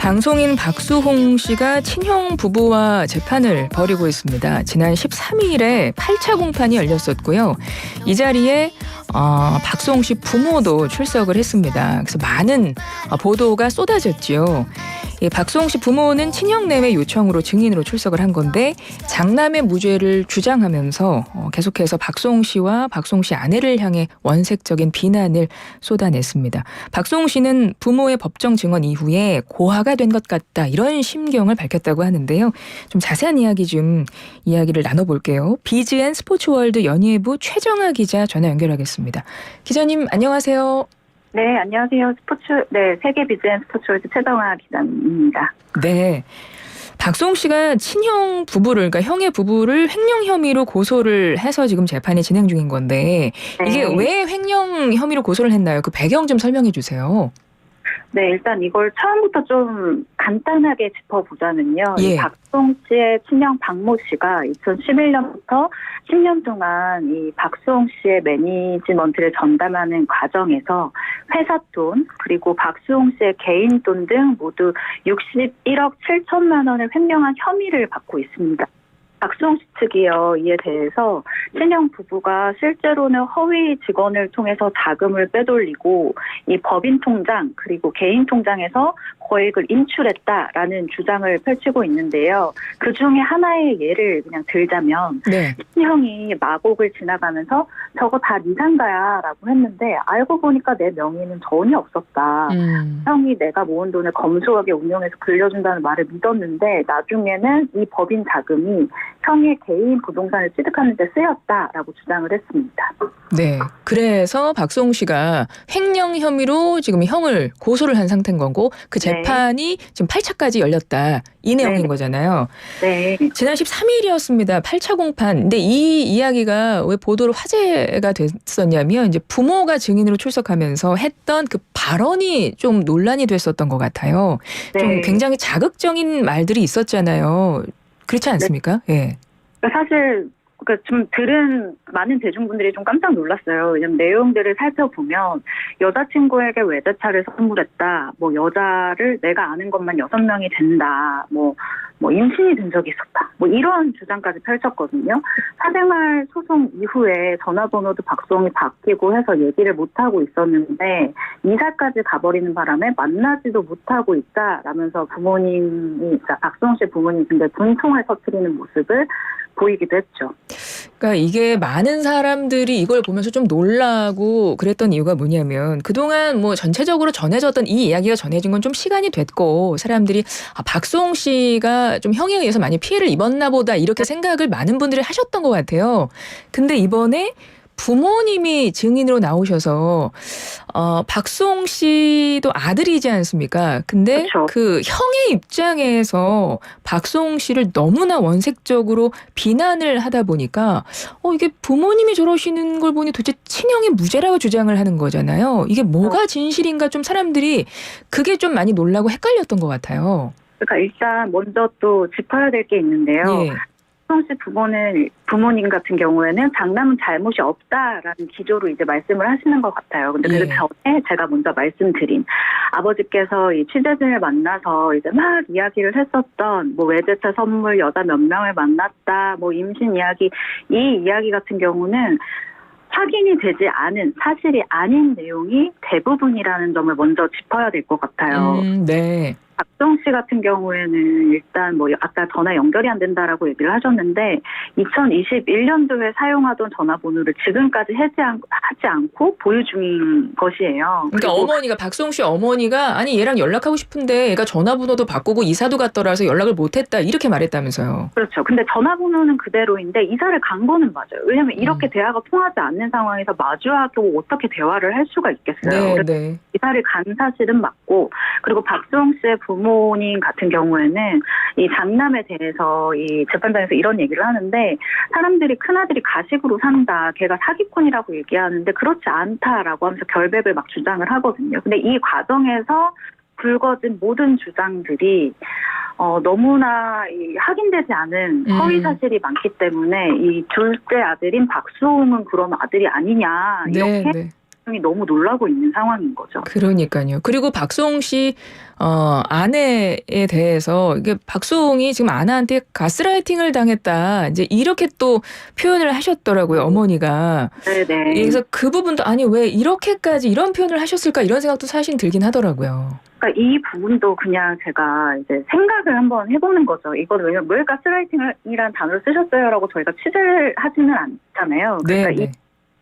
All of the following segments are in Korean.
방송인 박수홍 씨가 친형 부부와 재판을 벌이고 있습니다. 지난 13일에 8차 공판이 열렸었고요. 이 자리에 박수홍 씨 부모도 출석을 했습니다. 그래서 많은 보도가 쏟아졌죠. 박수홍 씨 부모는 친형 내외 요청으로 증인으로 출석을 한 건데 장남의 무죄를 주장하면서 계속해서 박수홍 씨와 박수홍 씨 아내를 향해 원색적인 비난을 쏟아냈습니다. 박수홍 씨는 부모의 법정 증언 이후에 고아가 된 것 같다 이런 심경을 밝혔다고 하는데요. 좀 자세한 이야기를 나눠볼게요. 비즈앤 스포츠월드 연예부 최정아 기자 전화 연결하겠습니다. 기자님 안녕하세요. 네, 안녕하세요. 세계 비즈앤 스포츠월드 최정아 기자입니다. 네. 박수홍 씨가 친형 부부를, 그러니까 형의 부부를 횡령 혐의로 고소를 해서 지금 재판이 진행 중인 건데 이게 왜 횡령 혐의로 고소를 했나요? 그 배경 좀 설명해 주세요. 네, 일단 이걸 처음부터 좀 간단하게 짚어보자면요. 예. 박수홍 씨의 친형 박모 씨가 2011년부터 10년 동안 이 박수홍 씨의 매니지먼트를 전담하는 과정에서 회사 돈 그리고 박수홍 씨의 개인 돈 등 모두 61억 7천만 원을 횡령한 혐의를 받고 있습니다. 박수홍 씨 측이요, 이에 대해서 친형 부부가 실제로는 허위 직원을 통해서 자금을 빼돌리고 이 법인 통장 그리고 개인 통장에서 거액을 인출했다라는 주장을 펼치고 있는데요. 그 중에 하나의 예를 그냥 들자면 친형이 마곡을 지나가면서 저거 다 네 상가야라고 했는데 알고 보니까 내 명의는 전혀 없었다. 형이 내가 모은 돈을 검소하게 운용해서 빌려준다는 말을 믿었는데 나중에는 이 법인 자금이 형의 개인 부동산을 취득하는 데 쓰였다라고 주장을 했습니다. 네. 그래서 박수홍 씨가 횡령 혐의로 지금 형을 고소를 한 상태인 거고 그 재판이 지금 8차까지 열렸다. 이 내용인 거잖아요. 네. 지난 13일이었습니다. 8차 공판. 근데 이 이야기가 왜 보도로 화제가 됐었냐면 이제 부모가 증인으로 출석하면서 했던 그 발언이 좀 논란이 됐었던 것 같아요. 좀 굉장히 자극적인 말들이 있었잖아요. 그렇지 않습니까? 예. 사실 좀 들은 많은 대중분들이 좀 깜짝 놀랐어요. 왜냐면 내용들을 살펴보면 여자친구에게 외제차를 선물했다. 여자를 내가 아는 것만 6명이 된다. 임신이 된 적이 있었다. 이런 주장까지 펼쳤거든요. 사생활 소송 이후에 전화번호도 박수홍이 바뀌고 해서 얘기를 못하고 있었는데 이사까지 가버리는 바람에 만나지도 못하고 있다라면서 박수홍 씨 부모님이 근데 분통을 터뜨리는 모습을 보이기도 했죠. 그러니까 이게 많은 사람들이 이걸 보면서 좀 놀라고 그랬던 이유가 뭐냐면 그동안 전체적으로 전해졌던 이 이야기가 전해진 건 좀 시간이 됐고 사람들이 박수홍 씨가 좀 형에 의해서 많이 피해를 입었나 보다 이렇게 생각을 많은 분들이 하셨던 것 같아요. 근데 이번에 부모님이 증인으로 나오셔서 박수홍 씨도 아들이지 않습니까? 근데 그렇죠. 그 형의 입장에서 박수홍 씨를 너무나 원색적으로 비난을 하다 보니까 이게 부모님이 저러시는 걸 보니 도대체 친형이 무죄라고 주장을 하는 거잖아요. 이게 뭐가 진실인가 좀 사람들이 그게 좀 많이 놀라고 헷갈렸던 것 같아요. 그러니까 일단 먼저 또 짚어야 될 게 있는데요. 박수홍 씨 부모님 같은 경우에는 장남은 잘못이 없다라는 기조로 이제 말씀을 하시는 것 같아요. 근데 그 전에 제가 먼저 말씀드린 아버지께서 이 취재진을 만나서 이제 막 이야기를 했었던 외제차 선물 여자 몇 명을 만났다, 임신 이야기 이 이야기 같은 경우는 확인이 되지 않은 사실이 아닌 내용이 대부분이라는 점을 먼저 짚어야 될 것 같아요. 네. 박수홍 씨 같은 경우에는 일단 아까 전화 연결이 안 된다라고 얘기를 하셨는데 2021년도에 사용하던 전화번호를 지금까지 하지 않고 보유 중인 것이에요. 그러니까 박수홍 씨 어머니가 아니 얘랑 연락하고 싶은데 얘가 전화번호도 바꾸고 이사도 갔더라서 연락을 못했다 이렇게 말했다면서요. 그렇죠. 근데 전화번호는 그대로인데 이사를 간 거는 맞아요. 왜냐하면 이렇게 대화가 통하지 않는 상황에서 마주하고 어떻게 대화를 할 수가 있겠어요. 네. 이사를 간 사실은 맞고 그리고 박수홍 씨의 부모님 같은 경우에는 이 장남에 대해서 이 재판장에서 이런 얘기를 하는데 사람들이 큰아들이 가식으로 산다. 걔가 사기꾼이라고 얘기하는데 그렇지 않다라고 하면서 결백을 막 주장을 하거든요. 근데 이 과정에서 불거진 모든 주장들이 너무나 확인되지 않은 허위 사실이 많기 때문에 이 둘째 아들인 박수홍은 그럼 아들이 아니냐 이렇게 가정이 너무 놀라고 있는 상황인 거죠. 그러니까요. 그리고 박수홍 씨 아내에 대해서 이게 박수홍이 지금 아내한테 가스라이팅을 당했다. 이제 이렇게 또 표현을 하셨더라고요. 어머니가. 네네. 그래서 그 부분도 아니 왜 이렇게까지 이런 표현을 하셨을까 이런 생각도 사실 들긴 하더라고요. 그러니까 이 부분도 그냥 제가 이제 생각을 한번 해보는 거죠. 이건 왜냐면 왜 가스라이팅이라는 단어를 쓰셨어요라고 저희가 취재를 하지는 않잖아요. 그러니까 네.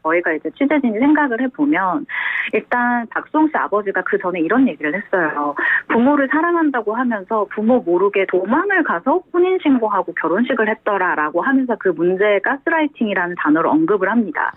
저희가 이제 취재진이 생각을 해보면 일단 박수홍 씨 아버지가 그 전에 이런 얘기를 했어요. 부모를 사랑한다고 하면서 부모 모르게 도망을 가서 혼인신고하고 결혼식을 했더라라고 하면서 그 문제에 가스라이팅이라는 단어를 언급을 합니다.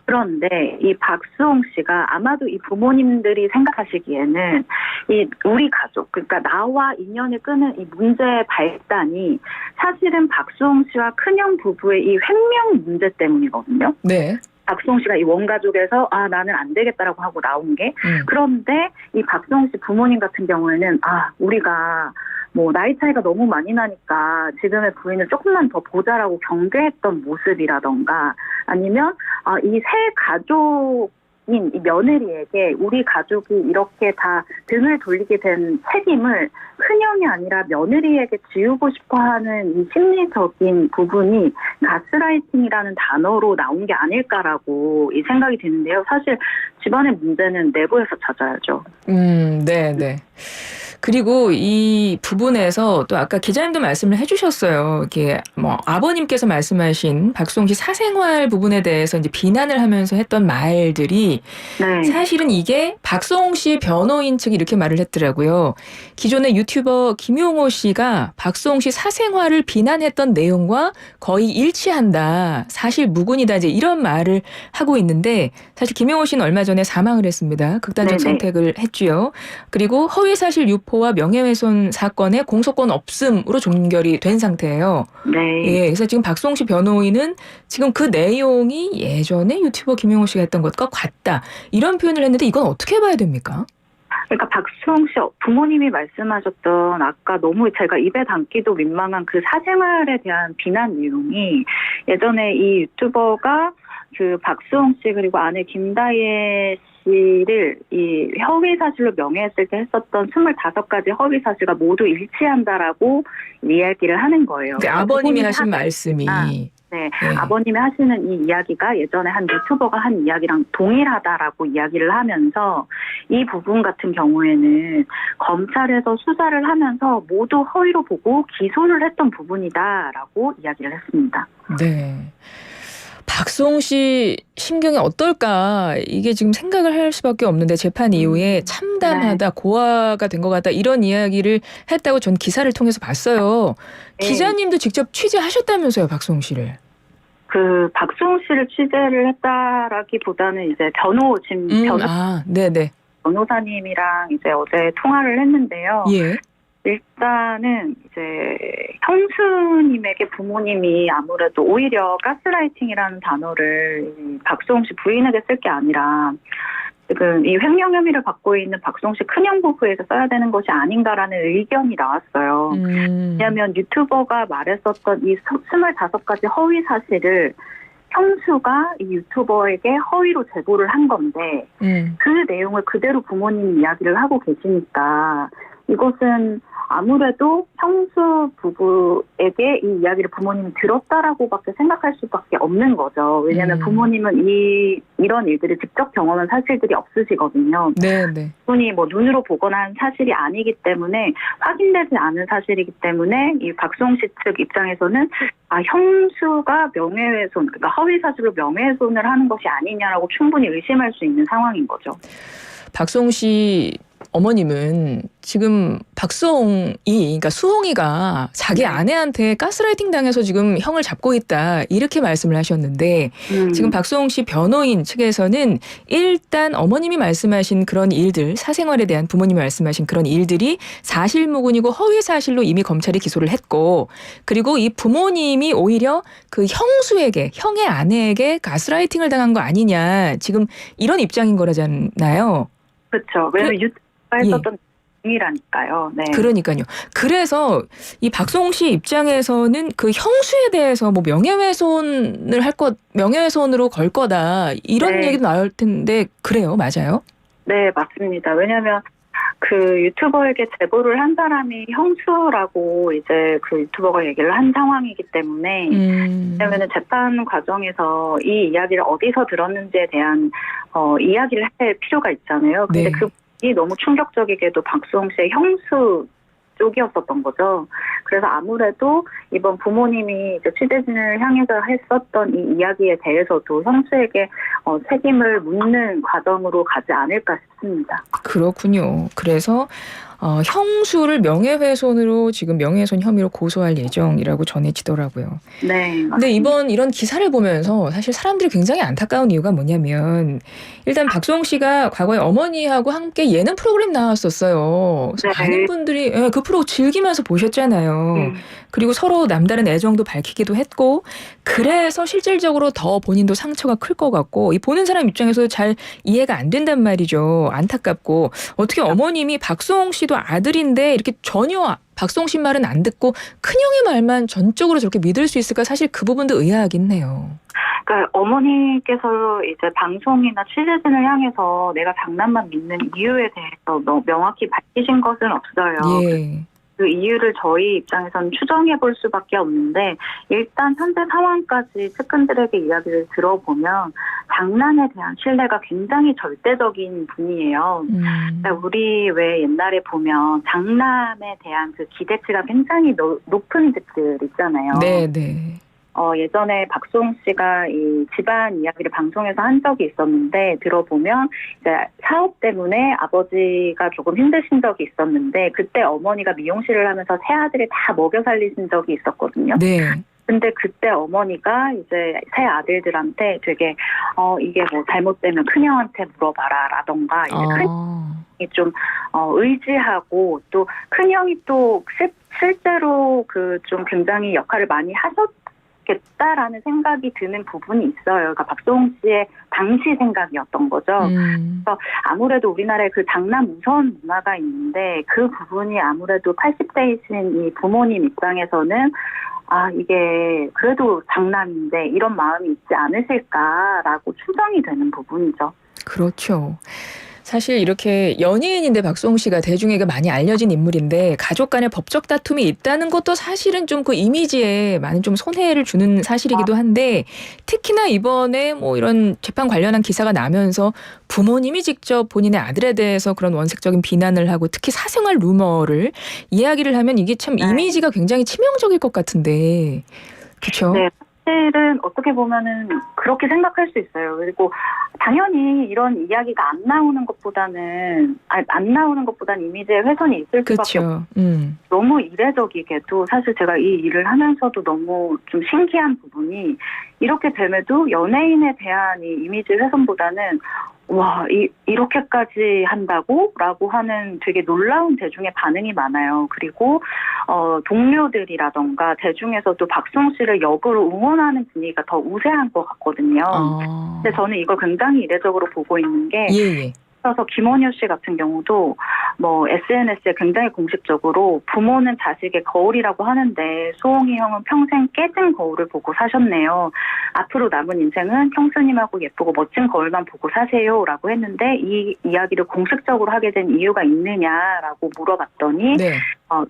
그런데 이 박수홍 씨가 아마도 이 부모님들이 생각하시기에는 이 우리 가족, 그러니까 나와 인연을 끄는 이 문제의 발단이 사실은 박수홍 씨와 큰형 부부의 이 횡령 문제 때문이거든요. 네. 박수홍 씨가 이 원가족에서 나는 안 되겠다라고 하고 나온 게 그런데 이 박수홍 씨 부모님 같은 경우에는 우리가 뭐 나이 차이가 너무 많이 나니까 지금의 부인을 조금만 더 보자라고 경계했던 모습이라던가 아니면 이 세 가족인 이 며느리에게 우리 가족이 이렇게 다 등을 돌리게 된 책임을 큰형이 아니라 며느리에게 지우고 싶어하는 이 심리적인 부분이 가스라이팅이라는 단어로 나온 게 아닐까라고 이 생각이 드는데요. 사실 집안의 문제는 내부에서 찾아야죠. 네. 그리고 이 부분에서 또 아까 기자님도 말씀을 해주셨어요. 이게 뭐 아버님께서 말씀하신 박수홍 씨 사생활 부분에 대해서 이제 비난을 하면서 했던 말들이 네. 사실은 이게 박수홍 씨 변호인 측이 이렇게 말을 했더라고요. 기존의 유튜버 김용호 씨가 박수홍 씨 사생활을 비난했던 내용과 거의 일치한다. 사실 무근이다. 이제 이런 말을 하고 있는데 사실 김용호 씨는 얼마 전에 사망을 했습니다. 극단적 선택을 했지요. 그리고 허위사실 유포와 명예훼손 사건의 공소권 없음으로 종결이 된 상태예요. 네. 예, 그래서 지금 박수홍 씨 변호인은 지금 그 내용이 예전에 유튜버 김용호 씨가 했던 것과 같다. 이런 표현을 했는데 이건 어떻게 봐야 됩니까? 그러니까 박수홍 씨 부모님이 말씀하셨던 아까 너무 제가 입에 담기도 민망한 그 사생활에 대한 비난 내용이 예전에 이 유튜버가 그 박수홍 씨 그리고 아내 김다혜 씨를 이 허위 사실로 명예했을 때 했었던 25가지 허위 사실과 모두 일치한다라고 이야기를 하는 거예요. 아버님이 하신 말씀이. 네, 아버님이 하시는 이 이야기가 예전에 한 유튜버가 한 이야기랑 동일하다라고 이야기를 하면서 이 부분 같은 경우에는 검찰에서 수사를 하면서 모두 허위로 보고 기소를 했던 부분이다라고 이야기를 했습니다. 네. 박수홍 씨 심경이 어떨까 이게 지금 생각을 할 수밖에 없는데 재판 이후에 참담하다 고아가 된 것 같다 이런 이야기를 했다고 전 기사를 통해서 봤어요. 네. 기자님도 직접 취재하셨다면서요 박수홍 씨를. 그 박수홍 씨를 취재를 했다라기보다는 이제 변호사님이랑 이제 어제 통화를 했는데요. 예. 일단은 이제 형수님에게 부모님이 아무래도 오히려 가스라이팅이라는 단어를 박수홍 씨 부인에게 쓸 게 아니라 지금 이 횡령 혐의를 받고 있는 박수홍 씨 큰형 부부에게 써야 되는 것이 아닌가라는 의견이 나왔어요. 왜냐하면 유튜버가 말했었던 이 25가지 허위 사실을 형수가 이 유튜버에게 허위로 제보를 한 건데 그 내용을 그대로 부모님이 이야기를 하고 계시니까 이것은 아무래도 형수 부부에게 이 이야기를 부모님이 들었다라고밖에 생각할 수밖에 없는 거죠. 왜냐하면 부모님은 이런 일들을 직접 경험한 사실들이 없으시거든요. 네. 분이 뭐 눈으로 보거나 한 사실이 아니기 때문에 확인되지 않은 사실이기 때문에 이 박수홍 씨 측 입장에서는 형수가 명예훼손, 그러니까 허위 사실로 명예훼손을 하는 것이 아니냐라고 충분히 의심할 수 있는 상황인 거죠. 박수홍 씨 어머님은 지금 박수홍이, 그러니까 수홍이가 자기 아내한테 가스라이팅 당해서 지금 형을 잡고 있다 이렇게 말씀을 하셨는데 지금 박수홍 씨 변호인 측에서는 일단 어머님이 말씀하신 그런 일들, 사생활에 대한 부모님이 말씀하신 그런 일들이 사실무근이고 허위 사실로 이미 검찰이 기소를 했고 그리고 이 부모님이 오히려 그 형수에게, 형의 아내에게 가스라이팅을 당한 거 아니냐 지금 이런 입장인 거라잖아요. 그렇죠. 왜냐하면 유튜브가 했었던 중이라니까요. 네. 그러니까요. 그래서 이 박수홍 씨 입장에서는 그 형수에 대해서 뭐 명예훼손으로 걸 거다 이런 네. 얘기도 나올 텐데 그래요, 맞아요? 네, 맞습니다. 왜냐하면 그 유튜버에게 제보를 한 사람이 형수라고 이제 그 유튜버가 얘기를 한 상황이기 때문에 왜냐하면 재판 과정에서 이 이야기를 어디서 들었는지에 대한 이야기를 할 필요가 있잖아요. 근데 네. 그분이 너무 충격적이게도 박수홍 씨의 형수 쪽이었었던 거죠. 그래서 아무래도 이번 부모님이 이제 취재진을 향해서 했었던 이 이야기에 대해서도 형수에게 책임을 묻는 과정으로 가지 않을까 싶습니다. 그렇군요. 그래서 형수를 명예훼손으로 지금 명예훼손 혐의로 고소할 예정이라고 전해지더라고요. 네. 맞습니다. 근데 이번 이런 기사를 보면서 사실 사람들이 굉장히 안타까운 이유가 뭐냐면 일단 박수홍 씨가 과거에 어머니하고 함께 예능 프로그램 나왔었어요. 그래서 네. 많은 분들이 그 프로 즐기면서 보셨잖아요. 그리고 서로 남다른 애정도 밝히기도 했고 그래서 실질적으로 더 본인도 상처가 클 것 같고 이 보는 사람 입장에서 잘 이해가 안 된단 말이죠. 안타깝고 어떻게 어머님이 박수홍 씨도 아들인데 이렇게 전혀 박수홍 씨 말은 안 듣고 큰형의 말만 전적으로 저렇게 믿을 수 있을까 사실 그 부분도 의아하긴 해요. 그러니까 어머니께서 이제 방송이나 취재진을 향해서 내가 장난만 믿는 이유에 대해서 명확히 밝히신 것은 없어요. 예. 그 이유를 저희 입장에서는 추정해 볼 수밖에 없는데 일단 현재 상황까지 측근들에게 이야기를 들어보면 장난에 대한 신뢰가 굉장히 절대적인 분이에요. 그러니까 우리 왜 옛날에 보면 장남에 대한 그 기대치가 굉장히 높은 집들 있잖아요. 네, 네. 예전에 박수홍 씨가 이 집안 이야기를 방송에서 한 적이 있었는데 들어보면 이제 사업 때문에 아버지가 조금 힘드신 적이 있었는데 그때 어머니가 미용실을 하면서 새 아들을 다 먹여 살리신 적이 있었거든요. 네. 근데 그때 어머니가 이제 새 아들들한테 되게 이게 뭐 잘못되면 큰형한테 물어봐라라던가 이제 큰형이 좀 의지하고 또 큰형이 또 실제로 그 좀 굉장히 역할을 많이 겠다라는 생각이 드는 부분이 있어요. 그러니까 박수홍 씨의 당시 생각이었던 거죠. 그래서 아무래도 우리나라에 그 장남 우선 문화가 있는데 그 부분이 아무래도 80대이신 이 부모님 입장에서는 이게 그래도 장남인데 이런 마음이 있지 않으실까라고 추정이 되는 부분이죠. 그렇죠. 사실 이렇게 연예인인데 박수홍 씨가 대중에게 많이 알려진 인물인데 가족 간의 법적 다툼이 있다는 것도 사실은 좀 그 이미지에 많은 좀 손해를 주는 사실이기도 한데 특히나 이번에 뭐 이런 재판 관련한 기사가 나면서 부모님이 직접 본인의 아들에 대해서 그런 원색적인 비난을 하고 특히 사생활 루머를 이야기를 하면 이게 참 이미지가 굉장히 치명적일 것 같은데 그렇죠? 네. 사실은 어떻게 보면은 그렇게 생각할 수 있어요. 그리고 당연히 이런 이야기가 안 나오는 것보다는 이미지에 훼손이 있을 수밖에 없어요. 너무 이례적이게도 사실 제가 이 일을 하면서도 너무 좀 신기한 부분이 이렇게 됨에도 연예인에 대한 이 이미지 훼손보다는 와, 이렇게까지 한다고? 라고 하는 되게 놀라운 대중의 반응이 많아요. 그리고, 동료들이라던가 대중에서도 박수홍 씨를 역으로 응원하는 분위기가 더 우세한 것 같거든요. 근데 저는 이걸 굉장히 이례적으로 보고 있는 게, 그래서 김원효 씨 같은 경우도 뭐 SNS에 굉장히 공식적으로 부모는 자식의 거울이라고 하는데 수홍이 형은 평생 깨진 거울을 보고 사셨네요. 앞으로 남은 인생은 형수님하고 예쁘고 멋진 거울만 보고 사세요라고 했는데 이 이야기를 공식적으로 하게 된 이유가 있느냐라고 물어봤더니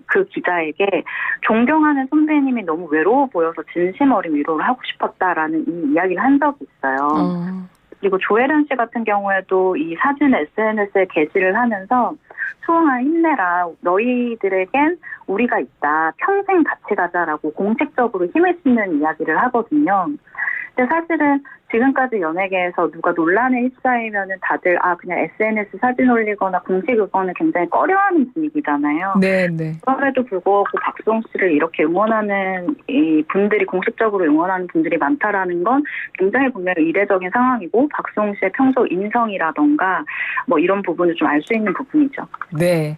그 기자에게 존경하는 선배님이 너무 외로워 보여서 진심 어린 위로를 하고 싶었다라는 이 이야기를 한 적이 있어요. 그리고 조혜련 씨 같은 경우에도 이 사진 SNS에 게시를 하면서 수홍아 힘내라. 너희들에겐 우리가 있다. 평생 같이 가자라고 공식적으로 힘을 싣는 이야기를 하거든요. 근데 사실은 지금까지 연예계에서 누가 논란에 휩싸이면은 다들 그냥 SNS 사진 올리거나 공식 응원을 굉장히 꺼려하는 분위기잖아요. 네. 그럼에도 불구하고 박수홍 씨를 이렇게 응원하는 이 분들이 공식적으로 응원하는 분들이 많다라는 건 굉장히 분명히 이례적인 상황이고 박수홍 씨의 평소 인성이라던가 뭐 이런 부분을 좀 알 수 있는 부분이죠. 네.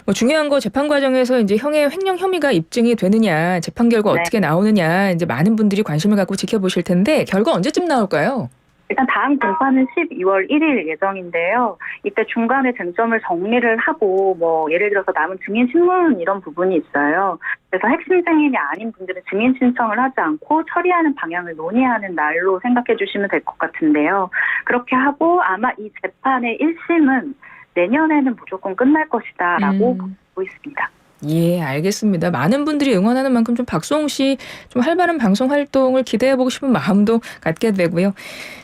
뭐 중요한 거 재판 과정에서 이제 형의 횡령 혐의가 입증이 되느냐, 재판 결과 어떻게 나오느냐 이제 많은 분들이 관심을 갖고 지켜보실 텐데 결과 언제쯤 나올까요? 일단 다음 공판은 12월 1일 예정인데요. 이때 중간에 쟁점을 정리를 하고 예를 들어서 남은 증인 신문 이런 부분이 있어요. 그래서 핵심 증인이 아닌 분들은 증인 신청을 하지 않고 처리하는 방향을 논의하는 날로 생각해 주시면 될 것 같은데요. 그렇게 하고 아마 이 재판의 1심은 내년에는 무조건 끝날 것이다라고 보고 있습니다. 예, 알겠습니다. 많은 분들이 응원하는 만큼 좀 박수홍 씨 좀 활발한 방송 활동을 기대해보고 싶은 마음도 갖게 되고요.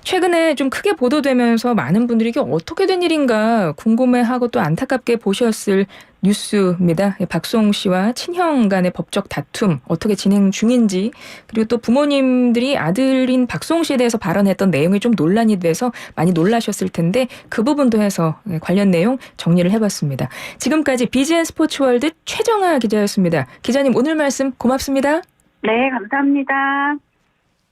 최근에 좀 크게 보도되면서 많은 분들이 이게 어떻게 된 일인가 궁금해하고 또 안타깝게 보셨을 뉴스입니다. 박수홍 씨와 친형 간의 법적 다툼 어떻게 진행 중인지, 그리고 또 부모님들이 아들인 박수홍 씨에 대해서 발언했던 내용이 좀 논란이 돼서 많이 놀라셨을 텐데 그 부분도 해서 관련 내용 정리를 해봤습니다. 지금까지 BGN 스포츠월드 최정아 기자였습니다. 기자님 오늘 말씀 고맙습니다. 네, 감사합니다.